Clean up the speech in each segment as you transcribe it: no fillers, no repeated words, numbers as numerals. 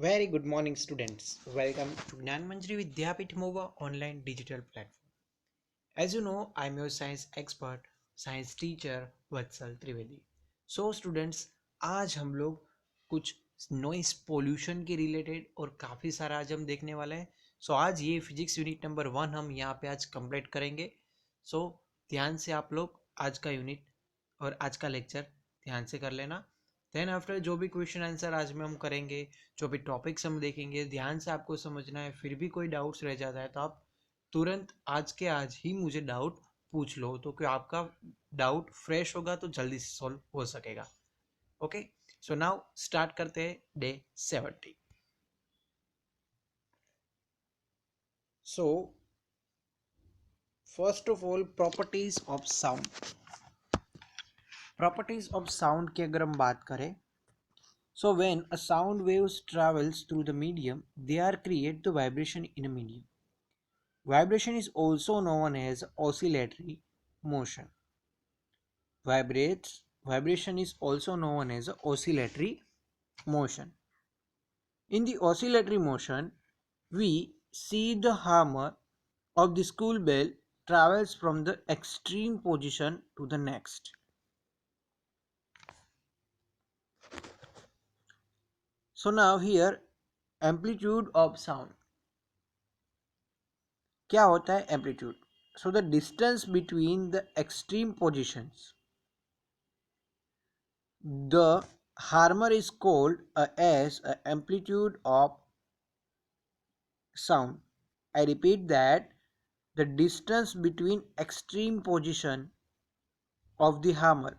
Very good morning, students. Welcome to Gyanmanjari Vidyapith MOVA online digital platform. As you know, I'm your science expert, science teacher Vatsal Trivedi. So students, आज हम लोग कुछ noise pollution के related और काफ़ी सारा आज हम देखने वाले हैं. So आज ये फिजिक्स यूनिट नंबर 1 हम यहाँ पे आज कंप्लीट करेंगे. So ध्यान से आप लोग आज का यूनिट और आज का लेक्चर ध्यान से कर लेना. देन आफ्टर जो भी क्वेश्चन आंसर आज में हम करेंगे, जो भी टॉपिक्स हम देखेंगे, ध्यान से आपको समझना है. फिर भी कोई डाउट्स रह जाता है तो आप तुरंत आज के आज ही मुझे डाउट पूछ लो, तो कि आपका डाउट फ्रेश होगा तो जल्दी से सॉल्व हो सकेगा. ओके, सो नाउ स्टार्ट करते हैं day 70. So first of all properties of sound. Properties of sound की अगर हम बात करें, so when a sound waves travels through the medium, they are create the vibration in a medium. Vibration is also known as oscillatory motion. Vibration is also known as oscillatory motion. In the oscillatory motion, we see the hammer of the school bell travels from the extreme position to the next. So now here amplitude of sound. क्या होता है amplitude? So the distance between the extreme positions. The hammer is called as an amplitude of sound. I repeat that the distance between extreme position of the hammer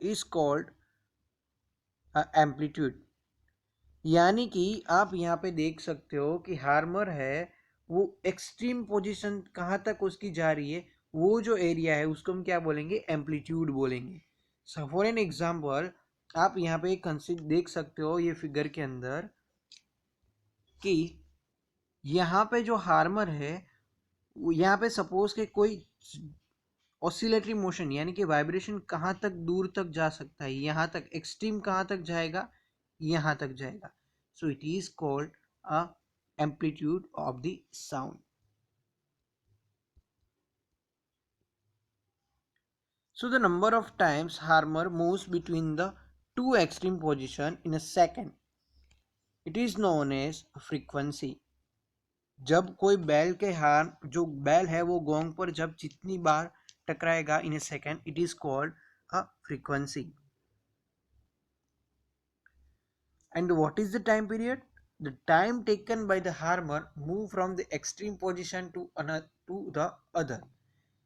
is called amplitude. यानी कि आप यहाँ पे देख सकते हो कि Harmer है वो एक्सट्रीम पोजीशन कहाँ तक उसकी जा रही है, वो जो एरिया है उसको हम क्या बोलेंगे, एम्पलीट्यूड बोलेंगे. सो फॉर एन एग्जांपल आप यहाँ पे देख सकते हो ये फिगर के अंदर कि यहाँ पे जो हार्मर है यहाँ पे सपोज के कोई ऑसिलेटरी मोशन यानी कि वाइब्रेशन कहाँ तक दूर तक जा सकता है, यहाँ तक. एक्सट्रीम कहाँ तक जाएगा, यहाँ तक जाएगा. So it is called a amplitude of the sound. So the number of times hammer moves between the two extreme position in a second, it is known as frequency. जब कोई बैल के हार्म जो बैल है वो गोंग पर जब जितनी बार टकराएगा in a second, it is called a frequency. And what is the time period? The time taken by the hammer move from the extreme position to the other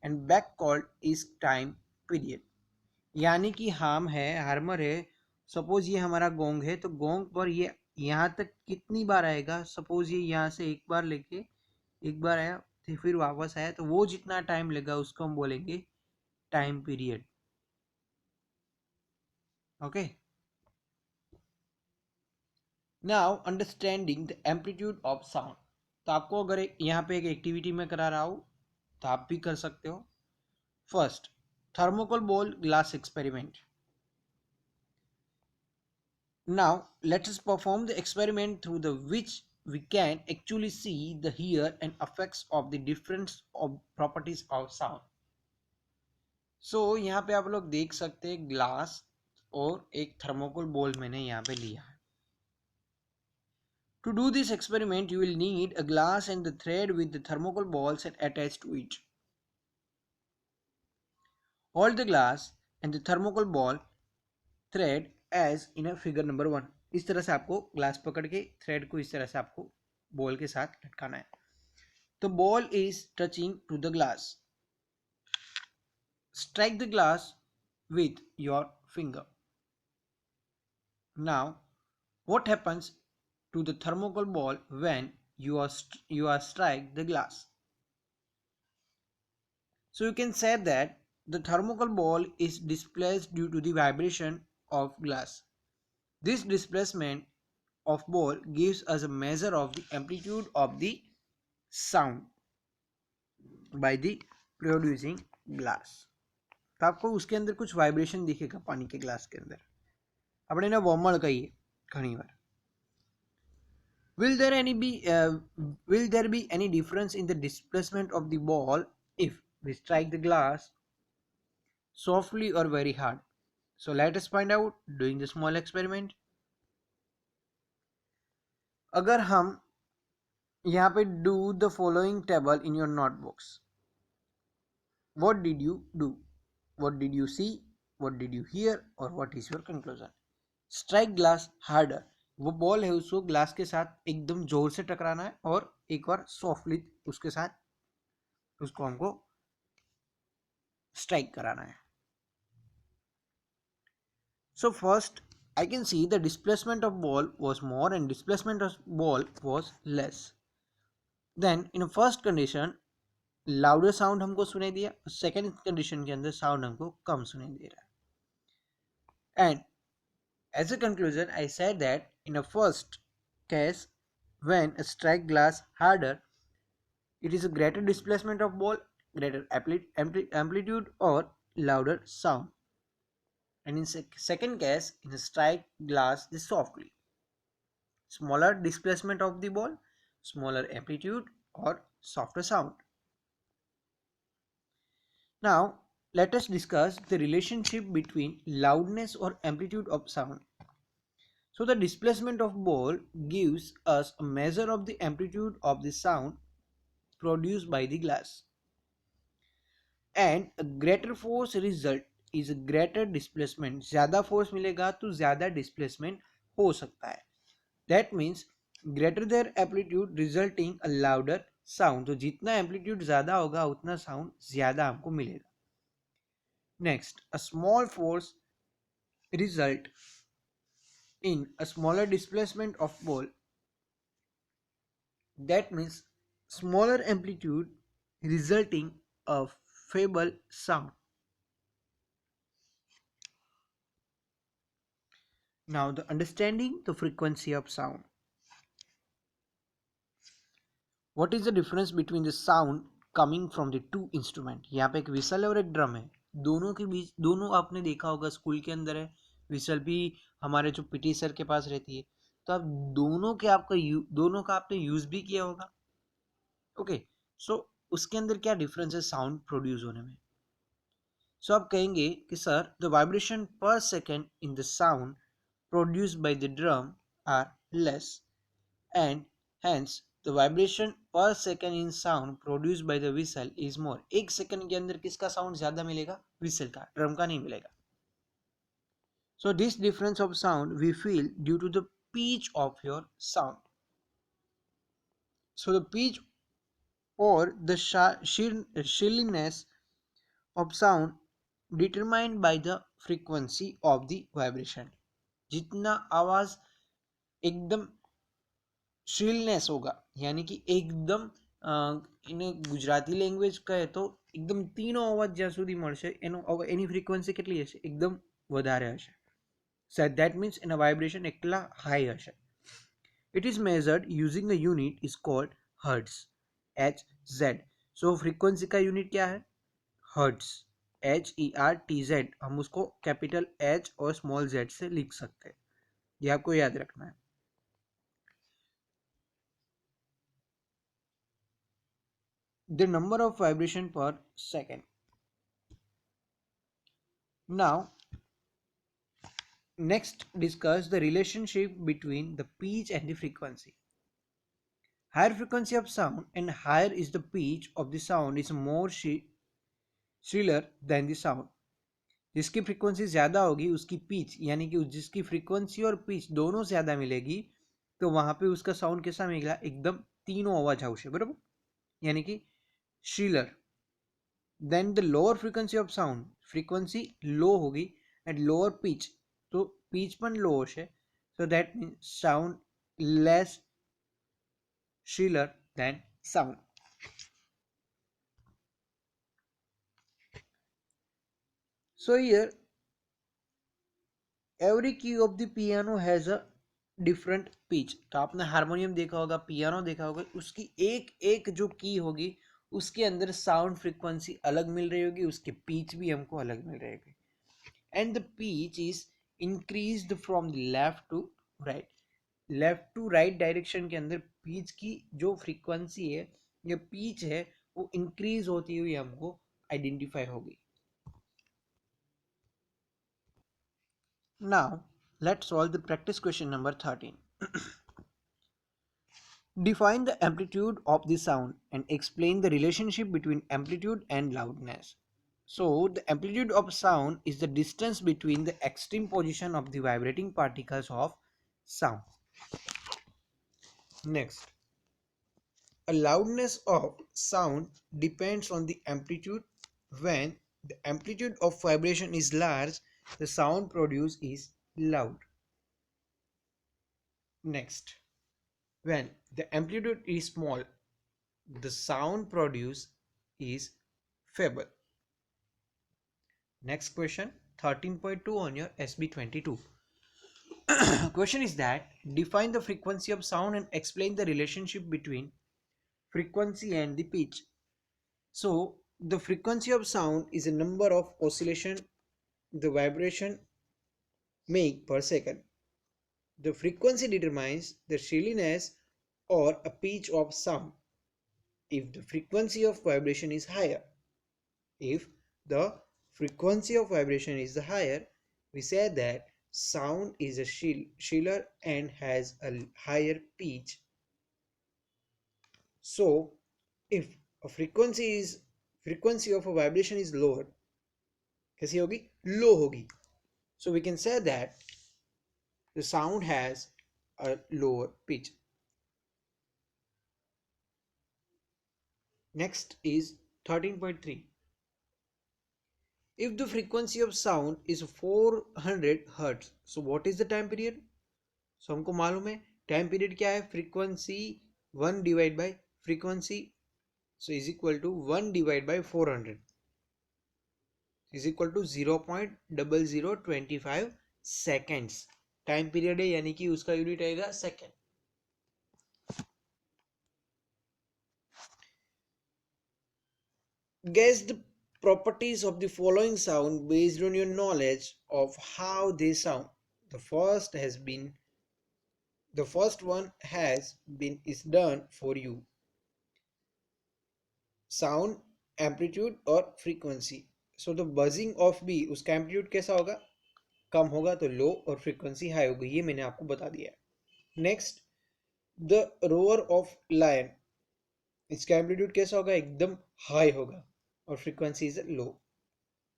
and back called is time period. यानी कि Harmer है, suppose ये हमारा gong है तो gong पर ये यहाँ तक कितनी बार आएगा. सपोज ये यहाँ से एक बार लेके एक बार आया फिर वापस आया, तो वो जितना टाइम लगा उसको हम बोलेंगे time period. Okay, now understanding the amplitude of sound. तो आपको अगर यहाँ पे एक एक्टिविटी में करा रहा हूँ तो आप भी कर सकते हो. First, thermocol ball glass experiment. Now let us perform the experiment through the which we can actually see the hear and effects of the difference of properties of sound. So यहाँ पे आप लोग देख सकते हैं ग्लास और एक thermocol ball मैंने यहाँ पे लिया है. To do this experiment, you will need a glass and the thread with the thermocol balls attached to it. Hold the glass and the thermocol ball thread as in a figure number 1. इस तरह से आपको glass पकड़ के thread को इस तरह से आपको बॉल के साथ लटकाना है. तो ball is touching to the glass. Strike the glass with your finger. Now, what happens to the thermocol ball when you are strike the glass? So you can say that the thermocol ball is displaced due to the vibration of glass. This displacement of ball gives us a measure of the amplitude of the sound by the producing glass. तो आपको उसके अंदर कुछ vibration दिखेगा पानी के glass के अंदर. આપણે એને વમળ કહીએ ઘણીવાર. Will there be any difference in the displacement of the ball if we strike the glass softly or very hard? So let us find out doing the small experiment. अगर हम यहाँ पे do the following table in your notebooks. What did you do? What did you see? What did you hear? Or what is your conclusion? Strike glass harder. वो ball है उसको glass के साथ एकदम जोर से टकराना है और एक बार सॉफ्टली उसके साथ उसको हमको स्ट्राइक कराना है. So first I can see the displacement of ball was more and displacement of ball was less. Then in a first condition louder sound हमको सुनाई दिया, सेकेंड कंडीशन के अंदर साउंड हमको कम सुनाई दे रहा है. And as a conclusion I said that in a first case when a strike glass harder, it is a greater displacement of ball, greater amplitude or louder sound. And in second case, in a strike glass is softly, smaller displacement of the ball, smaller amplitude or softer sound. Now, let us discuss the relationship between loudness or amplitude of sound. So, the displacement of ball gives us a measure of the amplitude of the sound produced by the glass. And a greater force result is a greater displacement. ज़्यादा force मिलेगा तो ज़्यादा displacement हो सकता है. That means greater their amplitude resulting a louder sound. तो जितना amplitude ज़्यादा होगा उतना sound ज़्यादा हमको मिलेगा. Next, a small force result in a smaller displacement of ball. That means smaller amplitude resulting a feeble sound. Now the understanding the frequency of sound. What is the difference between the sound coming from the two instrument? यहाँ पे एक whistle है और एक drum है. दोनों के बीच, दोनों आपने देखा होगा स्कूल के अंदर है. विसल भी हमारे जो पीटी सर के पास रहती है. तो आप दोनों का आपने यूज भी किया होगा. ओके, सो उसके अंदर क्या डिफरेंस है साउंड प्रोड्यूस होने में? सो आप कहेंगे कि sir the vibration per second in the sound produced by the drum are less and hence the vibration per second in sound produced by the whistle is more. एक second के अंदर किसका sound ज्यादा मिलेगा? व्हिसल का, drum का नहीं मिलेगा. So this difference of sound we feel due to the pitch of your sound. So the pitch or the shallowness of sound determined by the frequency of the vibration. जितना आवाज एकदम shrillness होगा यानी कि एकदम એને ગુજરાતી લેંગ્વેજ કહે તો એકદમ तीनो અવાજ જ્યાં સુધી મળશે એની ફ્રીક્વન્સી કેટલી હશે? એકદમ વધારે હશે. So that means એના વાઇબ્રેશન એટલા હાઈ હશે. It is measured using a unit is called hertz, Hz. So frequency का यूनिट क्या है? hertz, HERTZ. हम उसको कैपिटल H और स्मॉल z से लिख सकते हैं. ये आपको याद रखना है. The number of vibration per second. Now next discuss the relationship between the pitch and the frequency. Higher frequency of sound and higher is the pitch of the sound is more shriller than the sound. जिसकी frequency ज़्यादा होगी उसकी pitch यानी कि जिसकी frequency और pitch दोनों ज़्यादा मिलेगी तो वहाँ पे उसका साउंड कैसा मिलेगा? एकदम तीनों आवाज આવશે बराबर, यानी कि shriller. Then the lower frequency of sound, frequency low होगी एंड लोअर पिच, तो पिच पण लो હશે. So that means sound less shriller than sound. So here every key of the piano has a different pitch. तो आपने harmonium देखा होगा, piano देखा होगा, उसकी एक एक जो की होगी उसके अंदर साउंड फ्रीक्वेंसी अलग मिल रही होगी, उसके पिच भी हमको अलग मिल रही होगी. And the pitch is increased from the left to right. Left to right direction के अंदर पिच की जो फ्रीक्वेंसी है या पिच है वो इंक्रीज होती हुई हमको आइडेंटिफाई होगी. Now, let's solve the practice question number 13. Define the amplitude of the sound and explain the relationship between amplitude and loudness. So, the amplitude of sound is the distance between the extreme position of the vibrating particles of sound. Next, a loudness of sound depends on the amplitude. When the amplitude of vibration is large, the sound produced is loud. Next, when the amplitude is small, the sound produced is feeble. Next question, 13.2 on your SB22. Question is that define the frequency of sound and explain the relationship between frequency and the pitch. So the frequency of sound is a number of oscillation the vibration make per second. The frequency determines the shallowness or a pitch of sound. If the frequency of vibration is higher, if the frequency of vibration is higher, we say that sound is a shallower and has a higher pitch. So if a frequency of a vibration is lower, कैसी होगी? Low होगी. So we can say that the sound has a lower pitch. Next is 13.3. If the frequency of sound is 400 Hz, so what is the time period? So हमको मालूम है time period क्या है, frequency 1 divide by frequency, so is equal to 1 divide by 400 is equal to 0.0025 seconds time period है, यानी कि उसका unit आएगा second. Guess the properties of the following sound based on your knowledge of how they sound. The first one has been is done for you. Sound, amplitude और frequency. So the buzzing of bee, उसका amplitude कैसा होगा? कम होगा, तो low, और frequency high होगी. ये मैंने आपको बता दिया. Next, the roar of lion, इसका amplitude कैसा होगा? एकदम high होगा और frequency is low.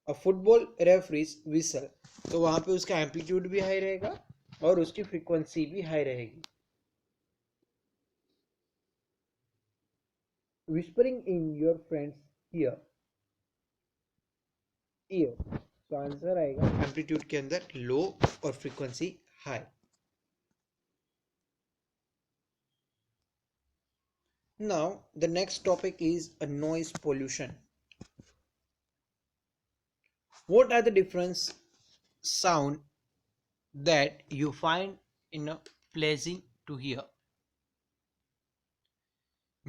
A football referee's whistle, तो वहां पे उसका amplitude भी high रहेगा और उसकी frequency भी high रहेगी. Whispering in your friend's ear, तो आंसर आएगा एम्पलीट्यूड के अंदर लो और frequency high. Now the next topic is a noise pollution. What are the difference sound that you find in a pleasing to hear?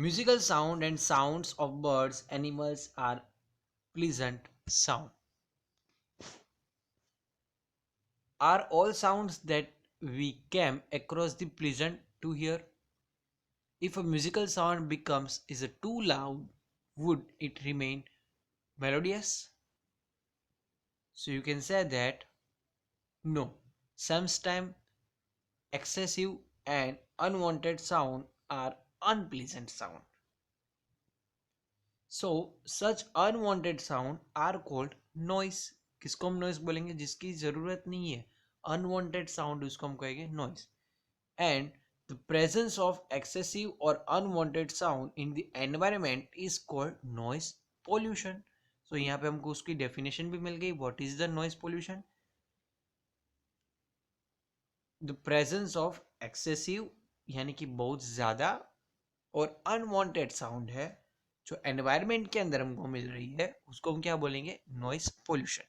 Musical sound and sounds of birds, animals are pleasant sound. Are all sounds that we came across the pleasant to hear? If a musical sound becomes is a too loud, would it remain melodious? So you can say that no. Sometimes excessive and unwanted sound are unpleasant sound. So such unwanted sound are called noise. किसको हम noise बोलेंगे? जिसकी जरूरत नहीं है. Unwanted sound उसको हम कहेंगे noise. And the presence of excessive or unwanted sound in the environment is called noise pollution. So यहाँ पे हमको उसकी definition भी मिल गई. What is the noise pollution? The presence of excessive यानी कि बहुत ज़्यादा और unwanted sound है जो environment के अंदर हमको मिल रही है, उसको हम क्या बोलेंगे? noise pollution.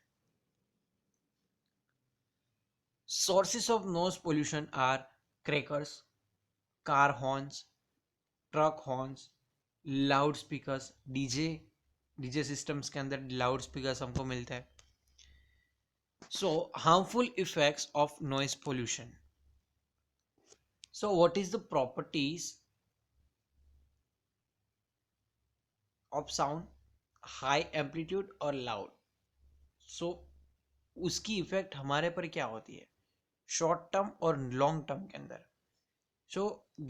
Sources of noise pollution are crackers, car horns, truck horns, loud speakers, DJ systems के अंदर लाउड स्पीकर्स हमको मिलता है. So harmful effects of noise pollution. So what is the properties of sound? High amplitude और loud. So उसकी effect हमारे पर क्या होती है शॉर्ट टर्म और लॉन्ग टर्म के अंदर. सो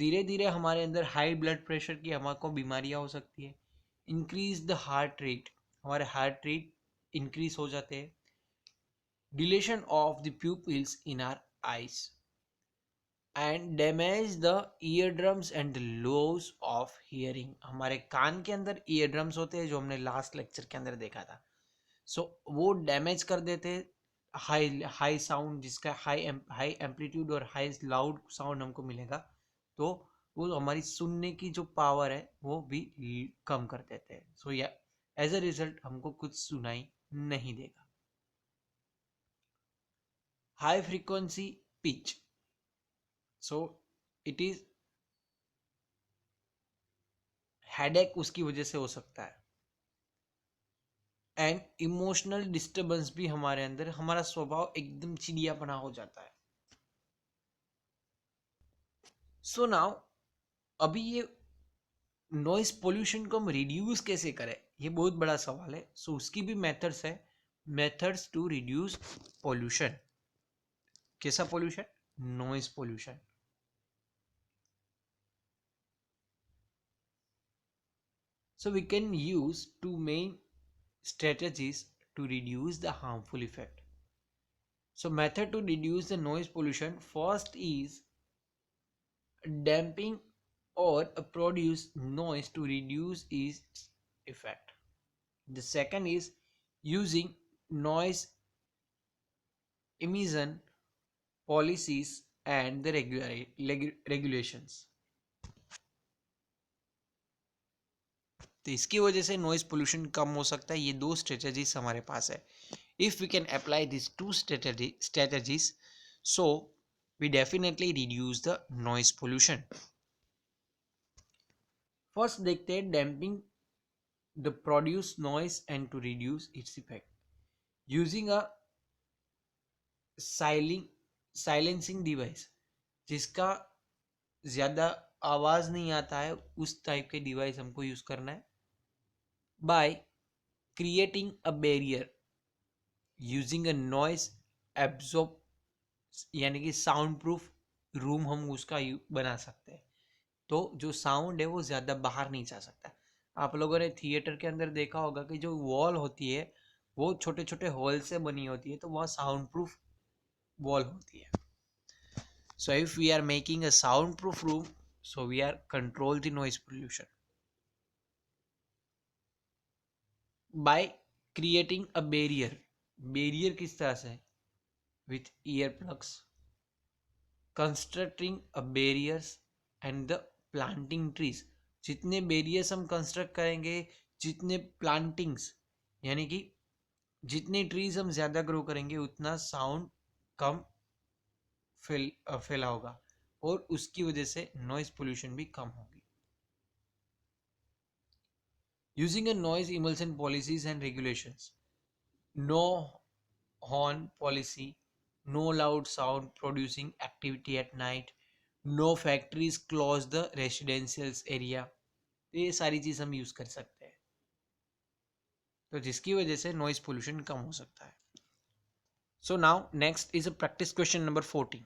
धीरे धीरे हमारे अंदर हाई ब्लड प्रेशर की हमको बीमारियां हो सकती है. इंक्रीज द हार्ट रेट, हमारे हार्ट रेट इंक्रीज हो जाते हैं. Deletion of the pupils in are eyes and damage the year drums and the loss of hearing. हमारे कान के अंदर ईयर ड्रम्स होते हैं जो हमने लास्ट लेक्चर के अंदर देखा था. सो वो डैमेज कर देते. हाई हाई साउंड जिसका हाई एम्पलीट्यूड और हाई लाउड साउंड हमको मिलेगा तो वो हमारी सुनने की जो पावर है वो भी कम कर देते हैं. सो या एज अ रिजल्ट हमको कुछ सुनाई नहीं देगा. High frequency pitch. So it is headache उसकी वजह से हो सकता है. एंड इमोशनल डिस्टर्बेंस भी हमारे अंदर, हमारा स्वभाव एकदम चिड़ियापना हो जाता है. सो नाउ अभी ये नॉइस पोल्यूशन को हम रिड्यूस कैसे करें, ये बहुत बड़ा सवाल है. सो उसकी भी मेथड्स है. Methods to reduce pollution. कैसा pollution? Noise pollution. So we can use two main strategies to reduce the harmful effect. So method to reduce the noise pollution, first is damping or produce noise to reduce its effect. The second is using noise emission policies and the regulations. तो इसकी वजह से noise pollution कम हो सकता है. ये दो strategies हमारे पास है. If we can apply this two strategies so we definitely reduce the noise pollution. First देखते हैं damping the produce noise and to reduce its effect using a silencing device जिसका ज्यादा आवाज नहीं आता है, उस टाइप के डिवाइस हमको यूज करना है. Bye creating a barrier using a noise absorb, यानी कि साउंड प्रूफ रूम हम उसका बना सकते हैं. तो जो साउंड है वो ज़्यादा बाहर नहीं जा सकता. आप लोगों ने थिएटर के अंदर देखा होगा कि जो वॉल होती है वो छोटे छोटे होल से बनी होती है, तो वह साउंड प्रूफ वॉल होती है. So if we are making a sound proof room so we are control the noise pollution by creating a barrier. Barrier किस तरह से? With ear plugs, constructing a barriers and the planting trees. जितने barriers हम construct करेंगे, जितने प्लांटिंग्स यानी कि जितने ट्रीज हम ज़्यादा ग्रो करेंगे उतना साउंड कम फैला होगा और उसकी वजह से नॉइज पोल्यूशन भी कम होगी. Using a noise emulsion policies and regulations. No horn policy, no loud sound producing activity at night, no factories close the residential area. ये सारी चीज़ हम यूज़ कर सकते हैं तो जिसकी वजह से नॉइज पोल्यूशन कम हो सकता है. So now next is a practice question number 14.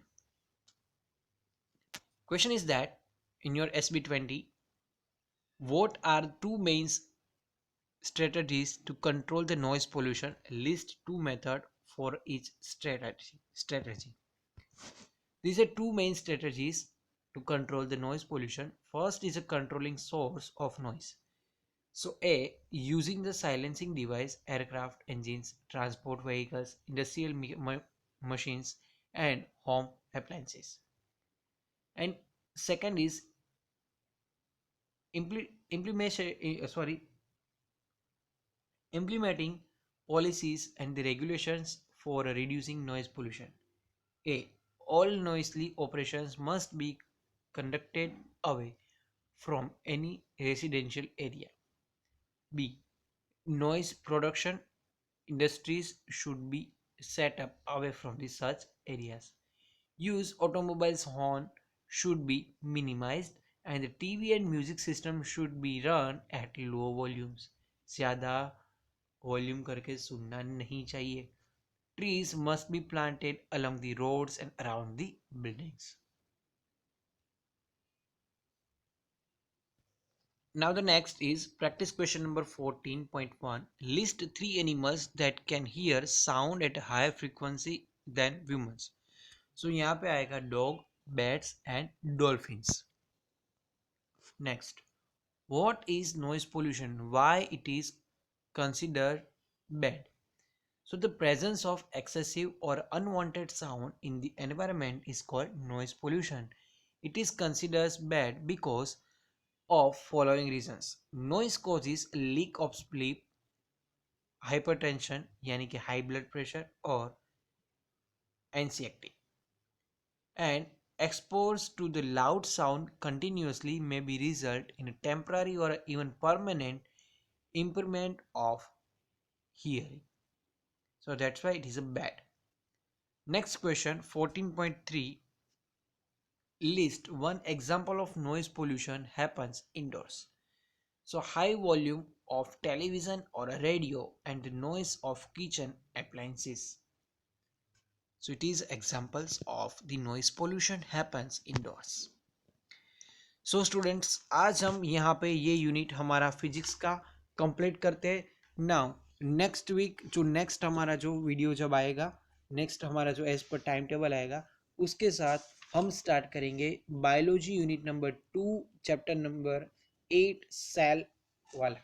Question is that in your SB20, what are two main strategies to control the noise pollution? List two methods for each strategy. These are two main strategies to control the noise pollution. First is a controlling source of noise. So A, using the silencing device, aircraft, engines, transport vehicles, industrial machines and home appliances. And second is implementing policies and the regulations for reducing noise pollution. A, all noisy operations must be conducted away from any residential area. B, noise production industries should be set up away from the such areas. Use automobiles horn should be minimized and the TV and music system should be run at low volumes. ज़्यादा volume करके सुनना नहीं चाहिए. Trees must be planted along the roads and around the buildings. Now the next is practice question number 14.1. List three animals that can hear sound at a higher frequency than humans. So यहाँ पे आएगा dog, bats and dolphins. Next, what is noise pollution? Why it is considered bad? So the presence of excessive or unwanted sound in the environment is called noise pollution. It is considered bad because of following reasons. Noise causes leak of sleep, hypertension यानी कि high blood pressure और anxiety, and exposed to the loud sound continuously may be result in a temporary or even permanent impairment of hearing. So that's why it is a bad. Next question 14.3. List one example of noise pollution happens indoors. So high volume of television or a radio and the noise of kitchen appliances. So it is examples of the noise pollution happens indoors. So students आज हम यहाँ पे ये unit हमारा physics का complete करते हैं. Now next week जो नेक्स्ट हमारा जो वीडियो जब आएगा, नेक्स्ट हमारा जो एज पर टाइम टेबल आएगा उसके साथ हम स्टार्ट करेंगे biology unit number 2 chapter number 8 cell वाला.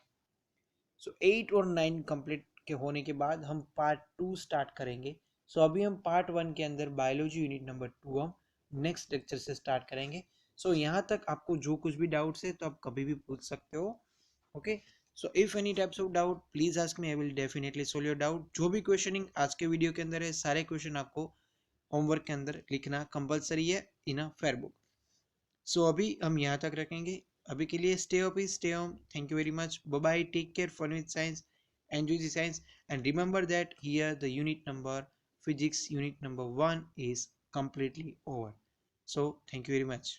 सो 8 और 9 कंप्लीट के होने के बाद हम पार्ट 2 स्टार्ट करेंगे. सो अभी हम पार्ट 1 के अंदर बायोलॉजी यूनिट नंबर 2 हम नेक्स्ट लेक्चर से स्टार्ट करेंगे. सो यहाँ तक आपको जो कुछ भी डाउट्स है तो आप कभी भी पूछ सकते हो. Okay, so if any types of doubt please ask me, I will definitely solve your doubt. जो भी क्वेश्चनिंग आज के वीडियो के अंदर है सारे क्वेश्चन आपको होमवर्क के अंदर लिखना कंपलसरी है इन अ फेयर बुक. सो अभी हम यहाँ तक रखेंगे. अभी के लिए stay office stay home. Thank you very much. Bye bye. Take care. Fun with science. Enjoy the science and remember that here the unit number physics unit number 1 is completely over. So thank you very much.